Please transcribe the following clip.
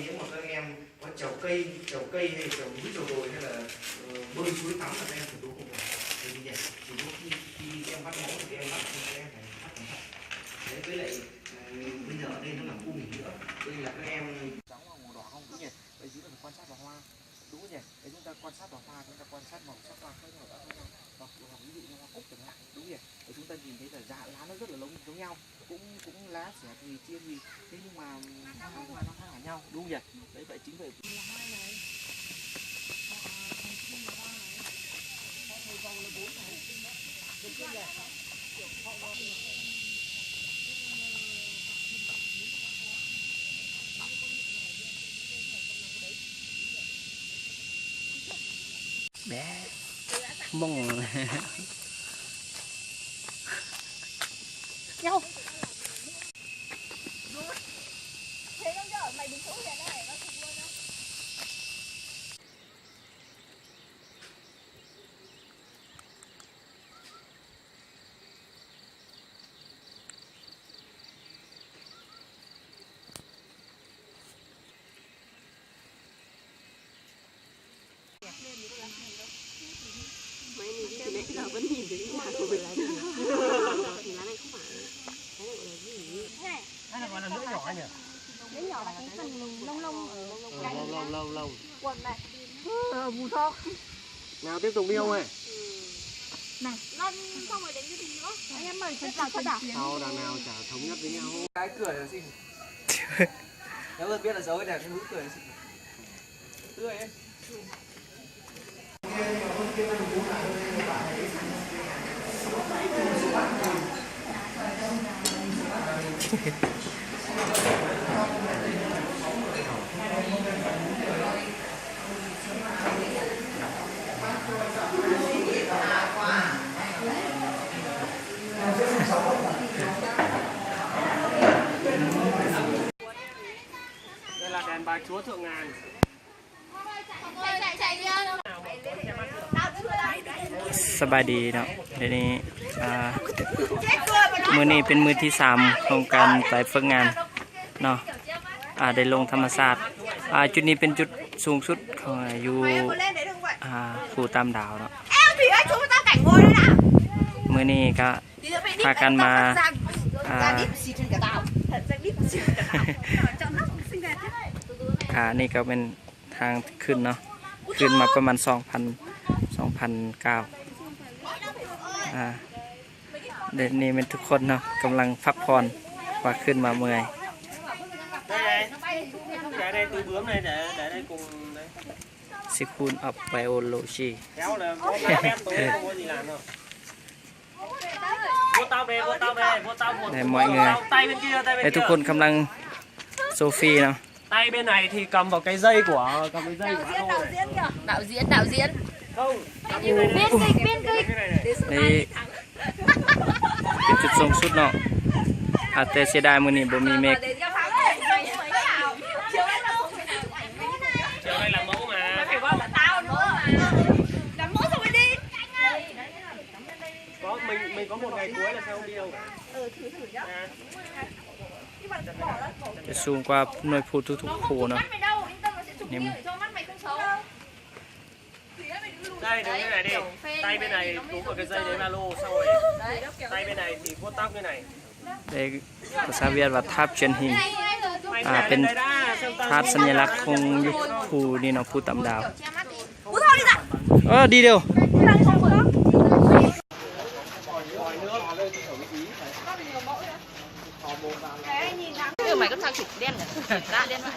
nếu mà các em có trèo cây hay trèo núi trèo đồi hay là bơi suối tắm là các em phải đúng không? Thì như vậy thì khi em bắt mẫu thì em bắt các em phải bắt cẩn thận. Đấy, với lại bây giờ ở đây nó là khu nghỉ nữa, đây là các em trắng hoặc màu đỏ không đúng nhỉ? Đấy chính là phải quan sát vào hoa, đúng nhỉ? Đấy chúng ta quan sát vào hoa, chúng ta quan sát màu sắc hoa khác nhau. Ví dụ như hoa cúc chẳng hạn, đúng nhỉ? Để chúng ta nhìn thấy là lá nó rất là giống nhau, cũng lá xẻ thì chia thì thế nhưng mà hoa nó khác hẳn nhau, đúng nhỉ? Đấy vậy chính vậy. Bé mông nhau thế không đỡ mày đứng chỗ này này nó chụp luôn đó. Nãy giờ vẫn nhìn thấy nhà của mình lá này. Thì lá này không phải. Cái này gọi là gì? Cái này gọi là lưỡi nhỏ nhỉ? Lưỡi nhỏ là cái phần lông Lông. quần này. Mù thóc. Nào tiếp tục đi ông ơi. Này, lăn xong rồi đến cái gì nữa? Anh em mời thật à? Sau đằng nào chả thống nhất với nhau. Cái cười là xinh. Nếu ơn biết là xấu đẹp, cái mũi cười là xinh. Tươi ấy. Đây là đèn Bà Chúa Thượng Ngàn.สบายดีเนาะเดี๋ยวนี้มื้อนี้เป็นมื้อที่3ของการไปฝึกงานเนาะได้ลงธรรมศาสตร์จุดนี้เป็นจุดสูงสุดของอยู่ภูตามดาวเนาะมื้อนี้ก็พากันมานี่ก็เป็นทางขึ้นเนาะขึ้นมาประมาณ 2,900 เดี๋ยวนี้เป็นทุกคนเนาะกำลังพักผ่อนว่าขึ้นมาเมื่อยสิคูณอัพไบโอโลจีnày mọi người đâyทุกคนกำลังโซฟีเนาะ Tay bên này thì cầm vào cái dây của đạo diễn không biên kịch นี่เป็นจุดสูงสุดเนาะแต่เสียดายมื้อนี้บ่มีเมฆ chiều nay làm mẫu mà phải gọi là tao nữa mà làm mẫu xong rồi đi có mình có một ngày cuối là sao không đi đâu cả thử nhá จะสูงกว่าหน่วยพูทุกๆโคเนาะนี่ đây đứng cái này đi tay bên này túm vào cái dây đấy là lô xong rồi tay bên này thì vuốt tóc cái này ได้ภาษาเวียดว่าทับเชียนหิงเป็นภาพสัญลักษณ์ของยุคภูนี่เนาะภูตำดาวดีเดียว mày có sang chụp đen nhỉ? Đã đen vậy.